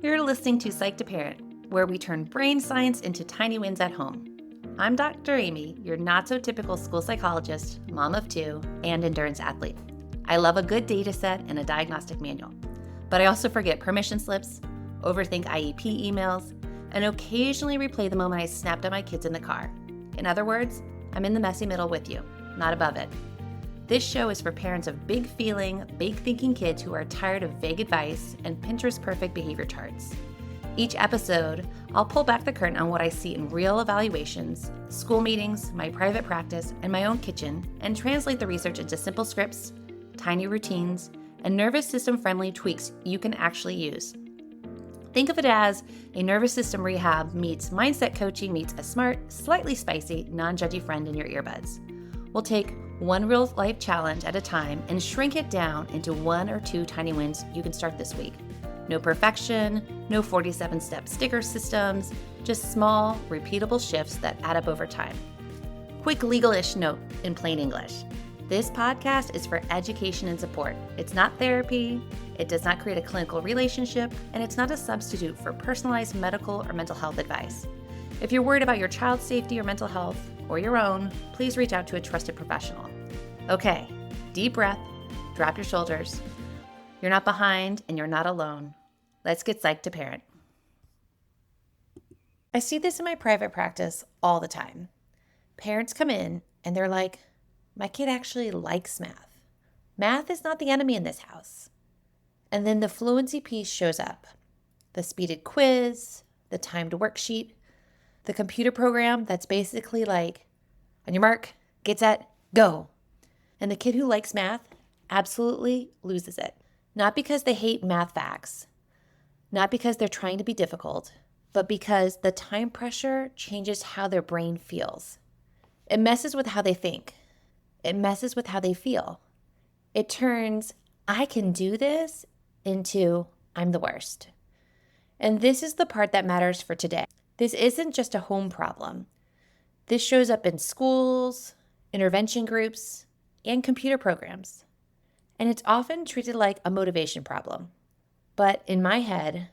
You're listening to Psych to Parent, where we turn brain science into tiny wins at home. I'm Dr. Amy, your not-so-typical school psychologist, mom of two, and endurance athlete. I love a good data set and a diagnostic manual. But I also forget permission slips, overthink IEP emails, and occasionally replay the moment I snapped at my kids in the car. In other words, I'm in the messy middle with you, not above it. This show is for parents of big feeling, big thinking kids who are tired of vague advice and Pinterest perfect behavior charts. Each episode, I'll pull back the curtain on what I see in real evaluations, school meetings, my private practice, and my own kitchen, and translate the research into simple scripts, tiny routines, and nervous system friendly tweaks you can actually use. Think of it as a nervous system rehab meets mindset coaching meets a smart, slightly spicy, non-judgy friend in your earbuds. We'll take one real life challenge at a time and shrink it down into 1 or 2 tiny wins you can start this week. No perfection, no 47-step sticker systems, just small, repeatable shifts that add up over time. Quick legal-ish note in plain English. This podcast is for education and support. It's not therapy, it does not create a clinical relationship, and it's not a substitute for personalized medical or mental health advice. If you're worried about your child's safety or mental health, or your own, please reach out to a trusted professional. Okay, deep breath, drop your shoulders. You're not behind and you're not alone. Let's get psyched to parent. I see this in my private practice all the time. Parents come in and they're like, my kid actually likes math. Math is not the enemy in this house. And then the fluency piece shows up. The speeded quiz, the timed worksheet, the computer program that's basically like, on your mark, get set, go. And the kid who likes math absolutely loses it. Not because they hate math facts, not because they're trying to be difficult, but because the time pressure changes how their brain feels. It messes with how they think. It messes with how they feel. It turns, I can do this, into, I'm the worst. And this is the part that matters for today. This isn't just a home problem. This shows up in schools, intervention groups, and computer programs. And it's often treated like a motivation problem. But in my head,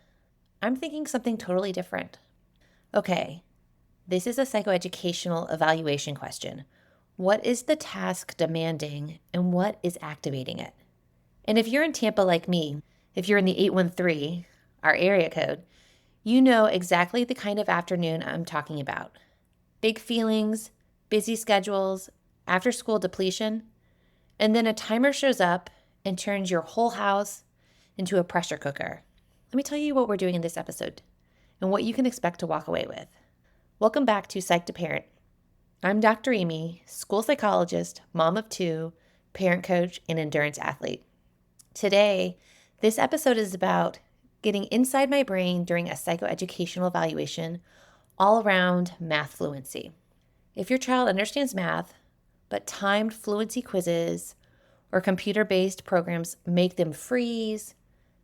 I'm thinking something totally different. Okay, this is a psychoeducational evaluation question. What is the task demanding and what is activating it? And if you're in Tampa like me, if you're in the 813, our area code, you know exactly the kind of afternoon I'm talking about. Big feelings, busy schedules, after-school depletion, and then a timer shows up and turns your whole house into a pressure cooker. Let me tell you what we're doing in this episode and what you can expect to walk away with. Welcome back to Psych to Parent. I'm Dr. Amy, school psychologist, mom of two, parent coach, and endurance athlete. Today, this episode is about getting inside my brain during a psychoeducational evaluation all around math fluency. If your child understands math, but timed fluency quizzes or computer-based programs make them freeze,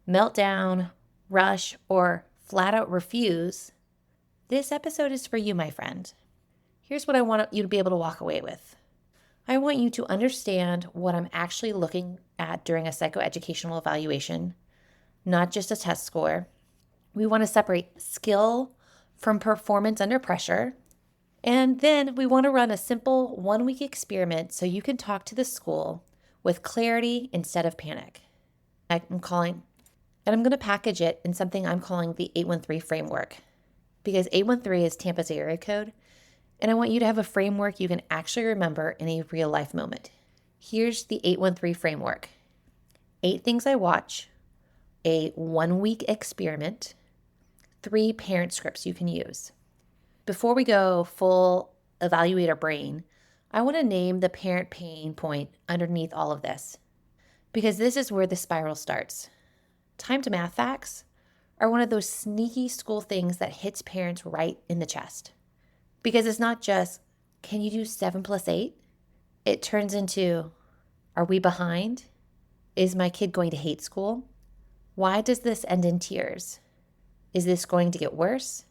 melt down, rush, or flat out refuse, this episode is for you, my friend. Here's what I want you to be able to walk away with. I want you to understand what I'm actually looking at during a psychoeducational evaluation, not just a test score. We want to separate skill from performance under pressure. And then we want to run a simple 1-week experiment so you can talk to the school with clarity instead of panic. I'm going to package it in something I'm calling the 813 framework, because 813 is Tampa's area code, and I want you to have a framework you can actually remember in a real life moment. Here's the 813 framework. 8 things I watch, a 1-week experiment, 3 parent scripts you can use. Before we go full evaluate our brain, I want to name the parent pain point underneath all of this, because this is where the spiral starts. Time to math facts are one of those sneaky school things that hits parents right in the chest. Because it's not just, can you do 7 plus 8? It turns into, are we behind? Is my kid going to hate school? Why does this end in tears? Is this going to get worse?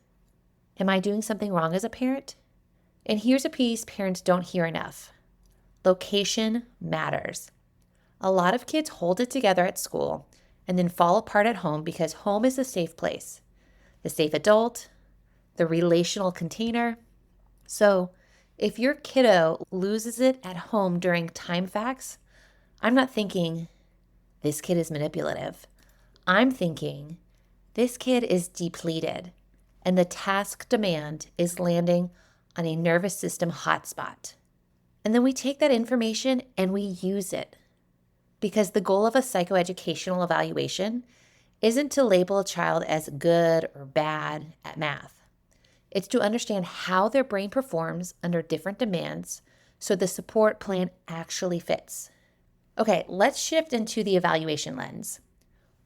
Am I doing something wrong as a parent? And here's a piece parents don't hear enough. Location matters. A lot of kids hold it together at school and then fall apart at home because home is a safe place, the safe adult, the relational container. So if your kiddo loses it at home during time facts, I'm not thinking this kid is manipulative. I'm thinking this kid is depleted and the task demand is landing on a nervous system hotspot. And then we take that information and we use it, because the goal of a psychoeducational evaluation isn't to label a child as good or bad at math. It's to understand how their brain performs under different demands so the support plan actually fits. Okay, let's shift into the evaluation lens.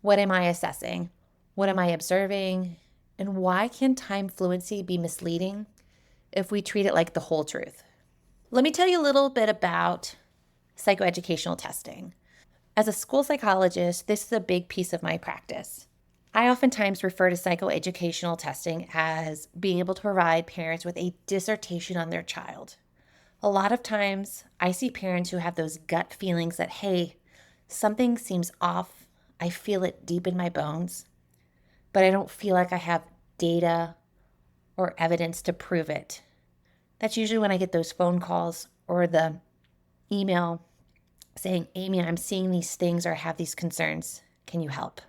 What am I assessing? What am I observing? And why can time fluency be misleading if we treat it like the whole truth? Let me tell you a little bit about psychoeducational testing. As a school psychologist, this is a big piece of my practice. I oftentimes refer to psychoeducational testing as being able to provide parents with a dissertation on their child. A lot of times, I see parents who have those gut feelings that, hey, something seems off. I feel it deep in my bones, but I don't feel like I have data or evidence to prove it. That's usually when I get those phone calls or the email saying, Amy, I'm seeing these things or have these concerns. Can you help?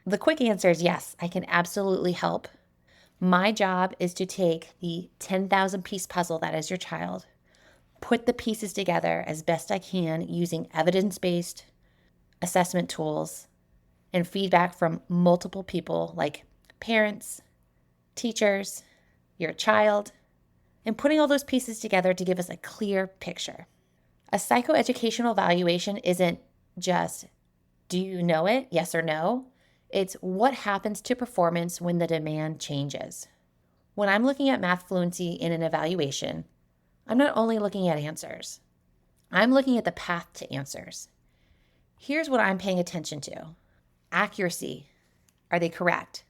The quick answer is yes, I can absolutely help. My job is to take the 10,000 piece puzzle that is your child, put the pieces together as best I can using evidence-based assessment tools and feedback from multiple people like parents, teachers, your child, and putting all those pieces together to give us a clear picture. A psychoeducational evaluation isn't just, do you know it? Yes or no. It's what happens to performance when the demand changes. When I'm looking at math fluency in an evaluation, I'm not only looking at answers, I'm looking at the path to answers. Here's what I'm paying attention to. Accuracy. Are they correct?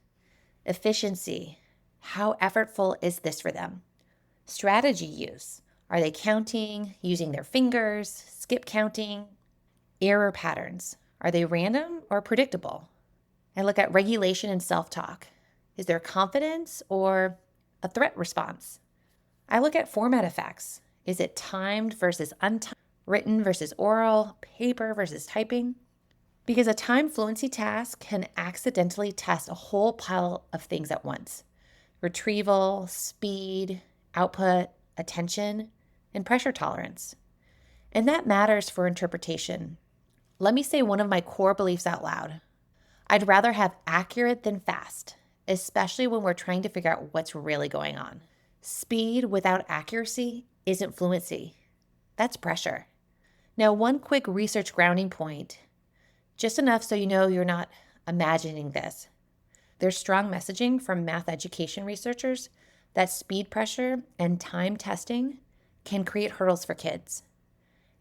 Efficiency. How effortful is this for them? Strategy use. Are they counting, using their fingers, skip counting? Error patterns. Are they random or predictable? I look at regulation and self-talk. Is there confidence or a threat response? I look at format effects. Is it timed versus untimed, written versus oral, paper versus typing? Because a time fluency task can accidentally test a whole pile of things at once. Retrieval, speed, output, attention, and pressure tolerance. And that matters for interpretation. Let me say one of my core beliefs out loud. I'd rather have accurate than fast, especially when we're trying to figure out what's really going on. Speed without accuracy isn't fluency. That's pressure. Now, one quick research grounding point, just enough so you know you're not imagining this. There's strong messaging from math education researchers that speed pressure and time testing can create hurdles for kids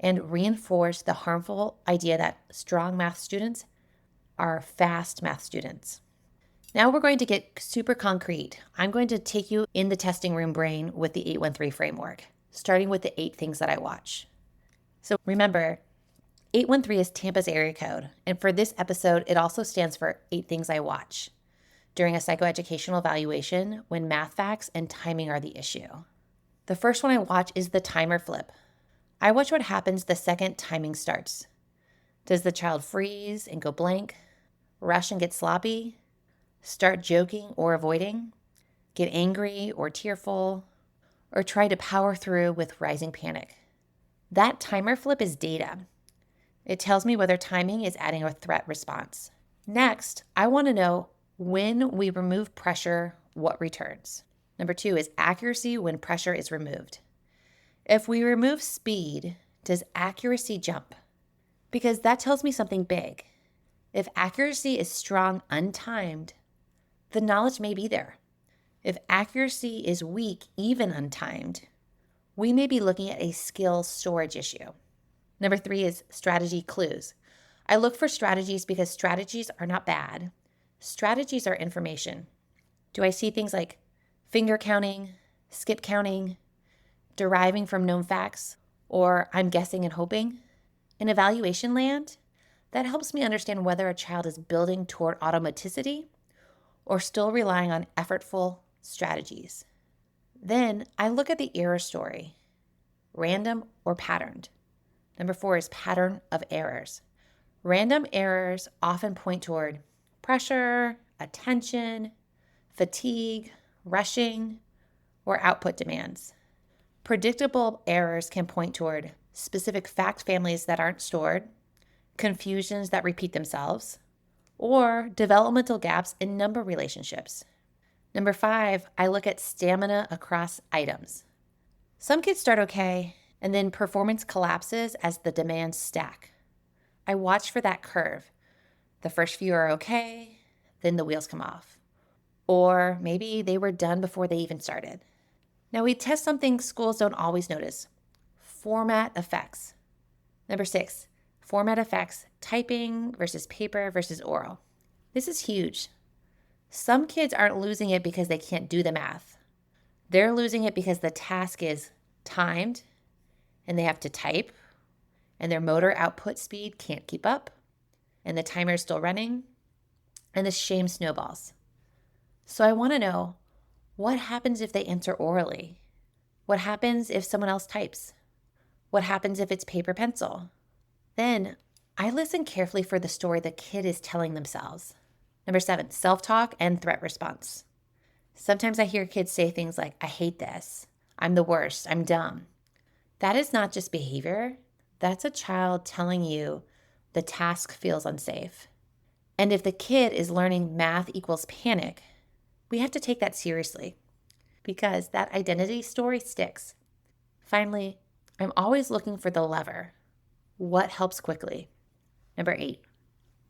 and reinforce the harmful idea that strong math students are fast math students. Now we're going to get super concrete. I'm going to take you in the testing room brain with the 813 framework, starting with the 8 things that I watch. So remember, 813 is Tampa's area code, and for this episode, it also stands for 8 things I watch during a psychoeducational evaluation when math facts and timing are the issue. The first one I watch is the timer flip. I watch what happens the second timing starts. Does the child freeze and go blank, rush and get sloppy, start joking or avoiding, get angry or tearful, or try to power through with rising panic? That timer flip is data. It tells me whether timing is adding a threat response. Next, I want to know when we remove pressure, what returns. Number 2 is accuracy when pressure is removed. If we remove speed, does accuracy jump? Because that tells me something big. If accuracy is strong untimed, the knowledge may be there. If accuracy is weak, even untimed, we may be looking at a skill storage issue. Number 3 is strategy clues. I look for strategies because strategies are not bad. Strategies are information. Do I see things like finger counting, skip counting, deriving from known facts, or I'm guessing and hoping? In evaluation land, That helps me understand whether a child is building toward automaticity or still relying on effortful strategies. Then I look at the error story, random or patterned. Number 4 is pattern of errors. Random errors often point toward pressure, attention, fatigue, rushing, or output demands. Predictable errors can point toward specific fact families that aren't stored, confusions that repeat themselves, or developmental gaps in number relationships. Number 5, I look at stamina across items. Some kids start okay, and then performance collapses as the demands stack. I watch for that curve. The first few are okay, then the wheels come off. Or maybe they were done before they even started. Now we test something schools don't always notice: format effects. Number 6, format effects, typing versus paper versus oral. This is huge. Some kids aren't losing it because they can't do the math. They're losing it because the task is timed and they have to type and their motor output speed can't keep up and the timer is still running and the shame snowballs. So I want to know, what happens if they answer orally? What happens if someone else types? What happens if it's paper pencil? Then I listen carefully for the story the kid is telling themselves. Number 7, self-talk and threat response. Sometimes I hear kids say things like, I hate this, I'm the worst, I'm dumb. That is not just behavior. That's a child telling you the task feels unsafe. And if the kid is learning math equals panic, we have to take that seriously because that identity story sticks. Finally, I'm always looking for the lever. What helps quickly? Number 8,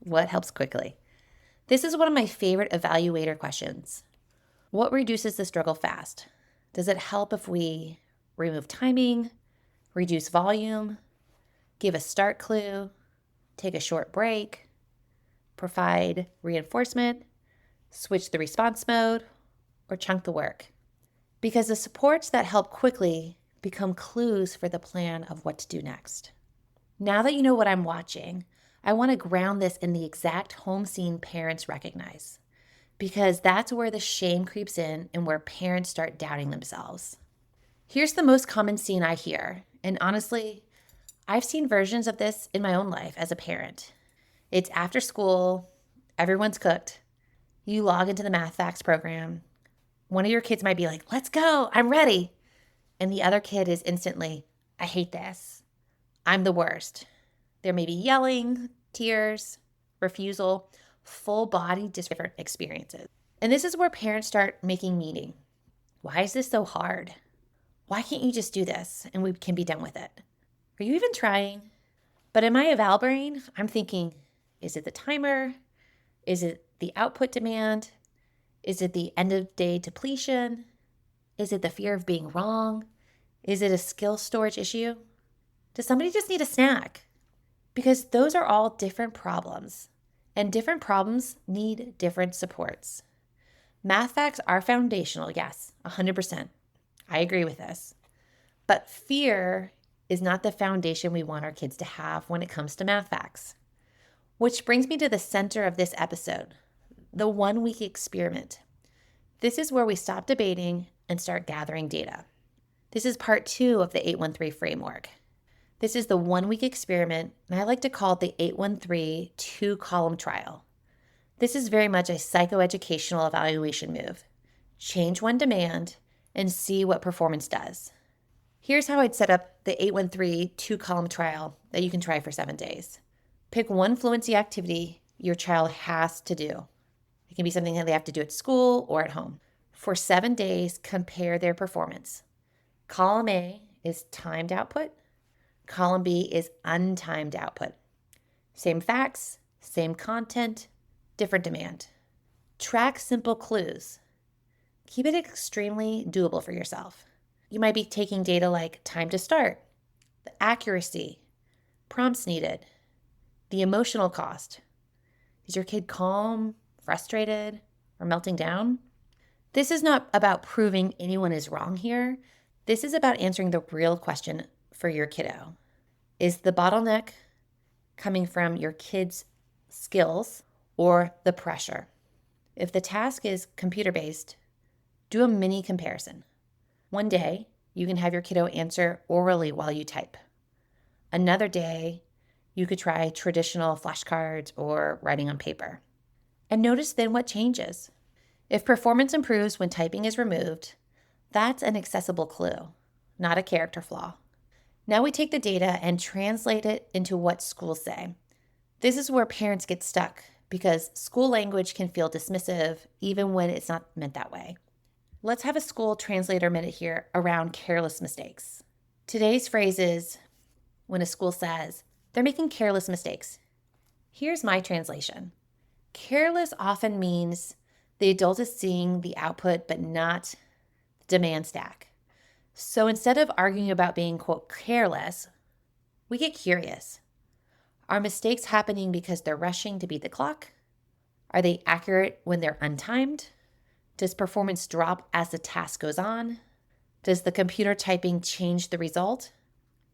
what helps quickly? This is one of my favorite evaluator questions. What reduces the struggle fast? Does it help if we remove timing, reduce volume, give a start clue, take a short break, provide reinforcement, switch the response mode, or chunk the work? Because the supports that help quickly become clues for the plan of what to do next. Now that you know what I'm watching, I want to ground this in the exact home scene parents recognize, because that's where the shame creeps in and where parents start doubting themselves. Here's the most common scene I hear, and honestly, I've seen versions of this in my own life as a parent. It's after school, everyone's cooked, you log into the math facts program. One of your kids might be like, let's go, I'm ready. And the other kid is instantly, I hate this, I'm the worst. There may be yelling, tears, refusal, full body different experiences. And this is where parents start making meaning. Why is this so hard? Why can't you just do this and we can be done with it? Are you even trying? But in my eval brain, I'm thinking, is it the timer? Is it the output demand? Is it the end of day depletion? Is it the fear of being wrong? Is it a skill storage issue? Does somebody just need a snack? Because those are all different problems, and different problems need different supports. Math facts are foundational, yes, 100%. I agree with this. But fear is not the foundation we want our kids to have when it comes to math facts. Which brings me to the center of this episode, the 1-week experiment. This is where we stop debating and start gathering data. This is part 2 of the 813 framework. This is the 1-week experiment, and I like to call it the 813 2-column trial. This is very much a psychoeducational evaluation move. Change one demand and see what performance does. Here's how I'd set up the 813 2-column trial that you can try for 7 days. Pick one fluency activity your child has to do. It can be something that they have to do at school or at home. For 7 days, compare their performance. Column A is timed output. Column B is untimed output. Same facts, same content, different demand. Track simple clues. Keep it extremely doable for yourself. You might be taking data like time to start, the accuracy, prompts needed, the emotional cost. Is your kid calm, frustrated, or melting down? This is not about proving anyone is wrong here. This is about answering the real question for your kiddo. Is the bottleneck coming from your kids' skills or the pressure. If the task is computer-based, do a mini comparison. One day, you can have your kiddo answer orally while you type. Another day, you could try traditional flashcards or writing on paper. And notice then what changes. If performance improves when typing is removed, that's an accessible clue, not a character flaw. Now we take the data and translate it into what schools say. This is where parents get stuck because school language can feel dismissive even when it's not meant that way. Let's have a school translator minute here around careless mistakes. Today's phrase is when a school says, they're making careless mistakes. Here's my translation. Careless often means the adult is seeing the output but not the demand stack. So instead of arguing about being, quote, careless, we get curious. Are mistakes happening because they're rushing to beat the clock? Are they accurate when they're untimed? Does performance drop as the task goes on? Does the computer typing change the result?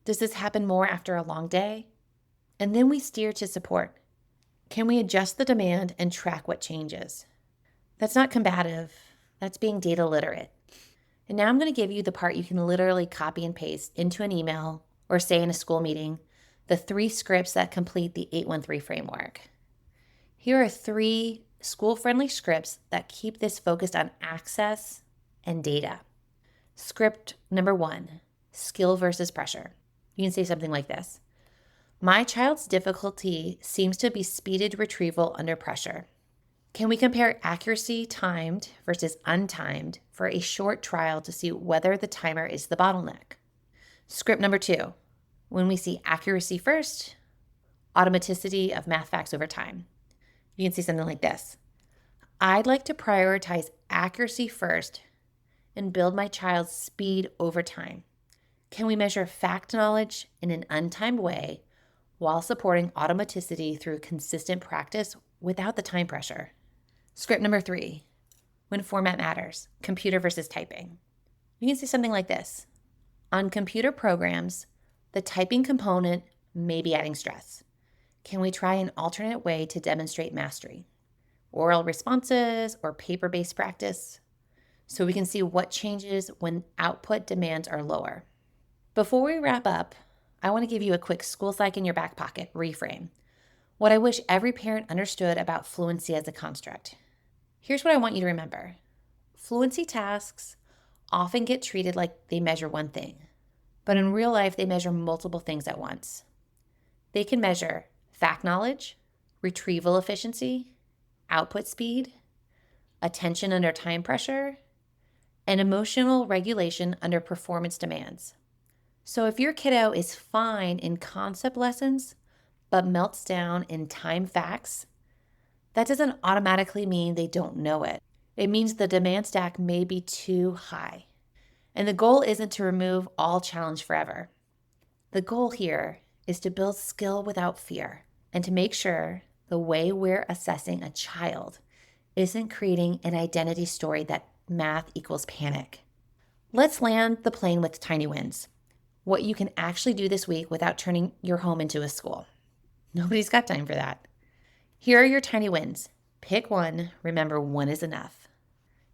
Does this happen more after a long day? And then we steer to support. Can we adjust the demand and track what changes? That's not combative. That's being data literate. And now I'm going to give you the part you can literally copy and paste into an email or say in a school meeting, the 3 scripts that complete the 813 framework. Here are 3 school-friendly scripts that keep this focused on access and data. Script number 1, skill versus pressure. You can say something like this. My child's difficulty seems to be speeded retrieval under pressure. Can we compare accuracy timed versus untimed for a short trial to see whether the timer is the bottleneck? Script number 2, when we see accuracy first, automaticity of math facts over time. You can say something like this. I'd like to prioritize accuracy first and build my child's speed over time. Can we measure fact knowledge in an untimed way while supporting automaticity through consistent practice without the time pressure? Script number 3, when format matters, computer versus typing. You can say something like this. On computer programs, the typing component may be adding stress. Can we try an alternate way to demonstrate mastery? Oral responses or paper-based practice, so we can see what changes when output demands are lower. Before we wrap up, I want to give you a quick school psych in your back pocket reframe. What I wish every parent understood about fluency as a construct. Here's what I want you to remember. Fluency tasks often get treated like they measure one thing, but in real life, they measure multiple things at once. They can measure fact knowledge, retrieval efficiency, output speed, attention under time pressure, and emotional regulation under performance demands. So if your kiddo is fine in concept lessons, but melts down in time facts, that doesn't automatically mean they don't know it. It means the demand stack may be too high. And the goal isn't to remove all challenge forever. The goal here is to build skill without fear and to make sure the way we're assessing a child isn't creating an identity story that math equals panic. Let's land the plane with tiny wins. What you can actually do this week without turning your home into a school. Nobody's got time for that. Here are your tiny wins. Pick one. Remember, one is enough.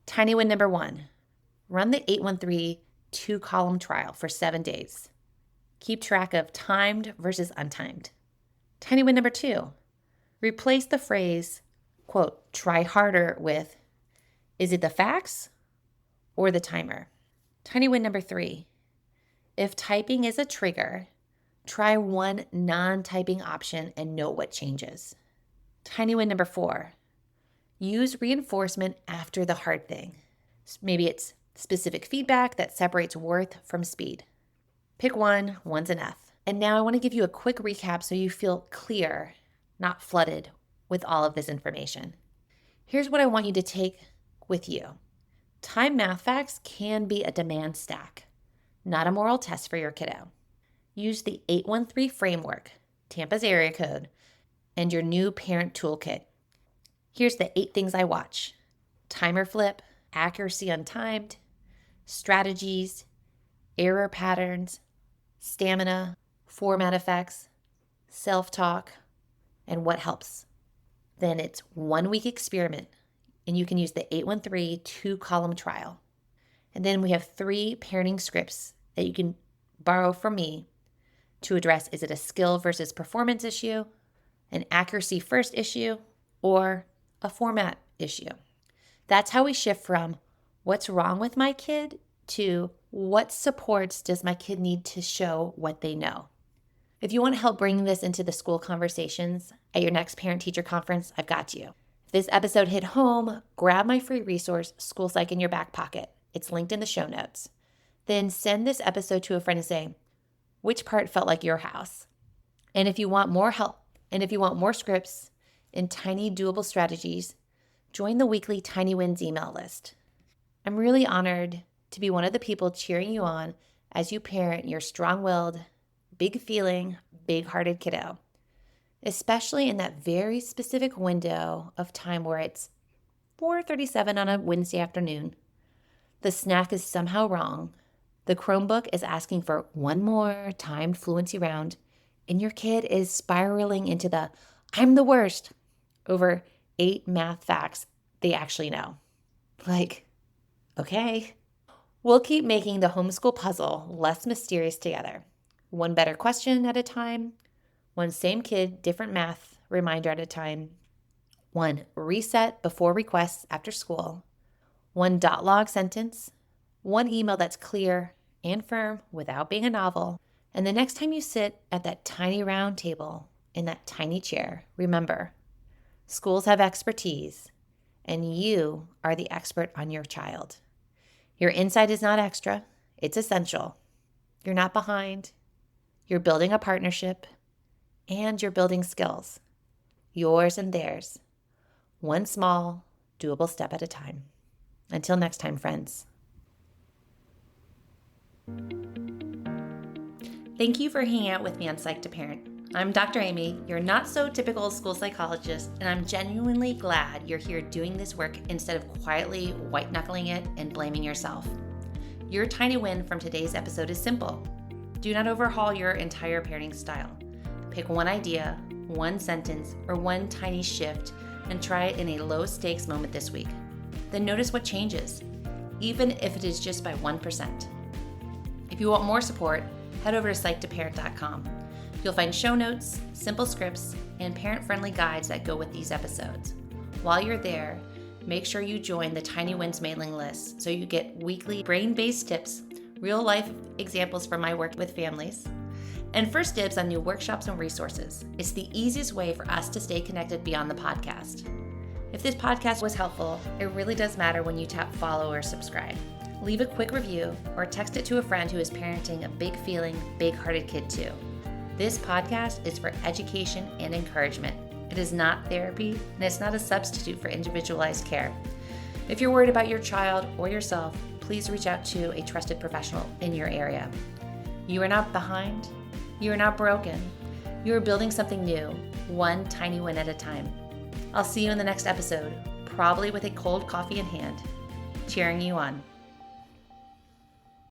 Tiny win number 1. Run the 813 2-column trial for 7 days. Keep track of timed versus untimed. Tiny win number 2. Replace the phrase, quote, try harder with, is it the facts or the timer? Tiny win number 3. If typing is a trigger, try one non-typing option and note what changes. Tiny win number 4. Use reinforcement after the hard thing. Maybe it's specific feedback that separates worth from speed. Pick one, one's enough. And now I want to give you a quick recap so you feel clear, not flooded with all of this information. Here's what I want you to take with you. Time math facts can be a demand stack, not a moral test for your kiddo. Use the 813 framework, Tampa's area code, and your new parent toolkit. Here's the 8 things I watch. Timer flip, accuracy untimed, strategies, error patterns, stamina, format effects, self-talk, and what helps. Then it's 1 week experiment, and you can use the 813 2-column trial. And then we have 3 parenting scripts that you can borrow from me to address, is it a skill versus performance issue, an accuracy first issue, or a format issue. That's how we shift from what's wrong with my kid to what supports does my kid need to show what they know. If you want to help bring this into the school conversations at your next parent-teacher conference, I've got you. If this episode hit home, grab my free resource, School Psych in your back pocket. It's linked in the show notes. Then send this episode to a friend and say, which part felt like your house? And if you want more help, and if you want more scripts and tiny doable strategies, join the weekly Tiny Wins email list. I'm really honored to be one of the people cheering you on as you parent your strong-willed, big-feeling, big-hearted kiddo, especially in that very specific window of time where it's 4:37 on a Wednesday afternoon. The snack is somehow wrong. The Chromebook is asking for one more timed fluency round, and your kid is spiraling into the I'm the worst over 8 math facts they actually know. Like, okay. We'll keep making the homeschool puzzle less mysterious together. One better question at a time, one same kid, different math reminder at a time, one reset before requests after school, one .log sentence, one email that's clear and firm without being a novel. And the next time you sit at that tiny round table in that tiny chair, remember, schools have expertise, and you are the expert on your child. Your insight is not extra, it's essential. You're not behind. You're building a partnership, and you're building skills, yours and theirs, one small, doable step at a time. Until next time, friends. Thank you for hanging out with me on Psych to Parent. I'm Dr. Amy, your not-so-typical school psychologist, and I'm genuinely glad you're here doing this work instead of quietly white-knuckling it and blaming yourself. Your tiny win from today's episode is simple. Do not overhaul your entire parenting style. Pick one idea, one sentence, or one tiny shift and try it in a low-stakes moment this week. Then notice what changes, even if it is just by 1%. If you want more support, head over to psychoeducational.com. You'll find show notes, simple scripts, and parent-friendly guides that go with these episodes. While you're there, make sure you join the Tiny Wins mailing list so you get weekly brain-based tips, real-life examples from my work with families, and first dibs on new workshops and resources. It's the easiest way for us to stay connected beyond the podcast. If this podcast was helpful, it really does matter when you tap follow or subscribe. Leave a quick review or text it to a friend who is parenting a big-feeling, big-hearted kid too. This podcast is for education and encouragement. It is not therapy, and it's not a substitute for individualized care. If you're worried about your child or yourself, please reach out to a trusted professional in your area. You are not behind. You are not broken. You are building something new, one tiny win at a time. I'll see you in the next episode, probably with a cold coffee in hand, cheering you on.